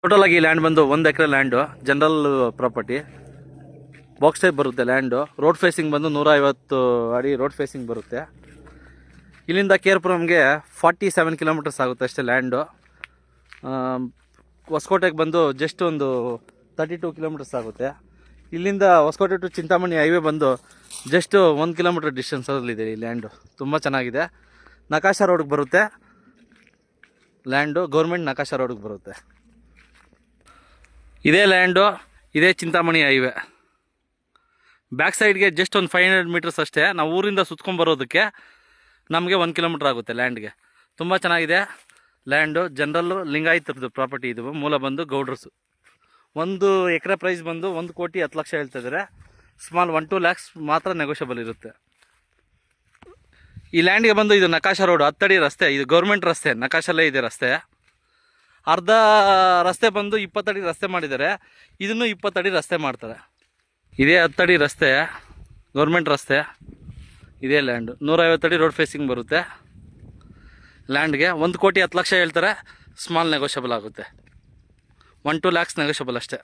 Total ಆಗಿ land ಬಂದು 1 acre land, general property, box type ಬರುತ್ತೆ ಲ್ಯಾಂಡು. ರೋಡ್ ಫೇಸಿಂಗ್ ಬಂದು 150 ಅಡಿ ರೋಡ್ ಫೇಸಿಂಗ್ ಬರುತ್ತೆ. ಇಲ್ಲಿಂದ ಕೇರ್ಪುರಮ್ಗೆ 47 ಕಿಲೋಮೀಟರ್ಸ್ ಆಗುತ್ತೆ ಅಷ್ಟೇ ಲ್ಯಾಂಡು. ಹೊಸಕೋಟೆಗೆ ಬಂದು ಜಸ್ಟ್ ಒಂದು 32 ಕಿಲೋಮೀಟರ್ಸ್ ಆಗುತ್ತೆ. ಇಲ್ಲಿಂದ ಹೊಸಕೋಟೆ ಟು ಚಿಂತಾಮಣಿ ಹೈವೇ ಬಂದು ಜಸ್ಟ್ 1 ಕಿಲೋಮೀಟರ್ ಡಿಸ್ಟೆನ್ಸಲ್ಲಿದೆ ಈ ಲ್ಯಾಂಡು. ತುಂಬ ಚೆನ್ನಾಗಿದೆ. ನಕಾಶಾ ರೋಡ್ಗೆ ಬರುತ್ತೆ ಲ್ಯಾಂಡು, ಗೌರ್ಮೆಂಟ್ ನಕಾಶಾ ರೋಡ್ಗೆ ಬರುತ್ತೆ. ಇದೇ ಲ್ಯಾಂಡು, ಇದೇ ಚಿಂತಾಮಣಿ ಹೈವೇ. ಬ್ಯಾಕ್ ಸೈಡ್ಗೆ ಜಸ್ಟ್ ಒಂದು 500 ಮೀಟರ್ಸ್ ಅಷ್ಟೇ. ನಾವು ಊರಿಂದ ಸುತ್ಕೊಂಡ್ಬರೋದಕ್ಕೆ ನಮಗೆ 1 ಕಿಲೋಮೀಟ್ರ್ ಆಗುತ್ತೆ ಲ್ಯಾಂಡ್ಗೆ. ತುಂಬ ಚೆನ್ನಾಗಿದೆ ಲ್ಯಾಂಡು. ಜನರಲ್ಲು ಲಿಂಗಾಯತರದ್ದು ಪ್ರಾಪರ್ಟಿ. ಇದು ಮೂಲ ಬಂದು ಗೌಡ್ರಸು. 1 ಎಕರೆ ಪ್ರೈಸ್ ಬಂದು 1,10,00,000 ಹೇಳ್ತಿದ್ದಾರೆ. ಸ್ಮಾಲ್ 1-2 ಲ್ಯಾಕ್ಸ್ ಮಾತ್ರ ನೆಗೋಷಿಯಬಲ್ ಇರುತ್ತೆ. ಈ ಲ್ಯಾಂಡ್ಗೆ ಬಂದು ಇದು ನಕಾಶಾ ರೋಡು, 10 ಅಡಿ ರಸ್ತೆ. ಇದು ಗೌರ್ಮೆಂಟ್ ರಸ್ತೆ, ನಕಾಶಲ್ಲೇ ಇದೆ ರಸ್ತೆ. ಅರ್ಧ ರಸ್ತೆ ಬಂದು 20 ಅಡಿ ರಸ್ತೆ ಮಾಡಿದ್ದಾರೆ. ಇದನ್ನು 20 ಅಡಿ ರಸ್ತೆ ಮಾಡ್ತಾರೆ. ಇದೇ 10 ಅಡಿ ರಸ್ತೆ, ಗೌರ್ಮೆಂಟ್ ರಸ್ತೆ. ಇದೇ ಲ್ಯಾಂಡು 150 ಅಡಿ ರೋಡ್ ಫೇಸಿಂಗ್ ಬರುತ್ತೆ ಲ್ಯಾಂಡ್ಗೆ. 1,10,00,000 ಹೇಳ್ತಾರೆ. ಸ್ಮಾಲ್ ನೆಗೋಷಿಯಬಲ್ ಆಗುತ್ತೆ. 1-2 ಲ್ಯಾಕ್ಸ್ ನೆಗೋಷಿಯಬಲ್ ಅಷ್ಟೇ.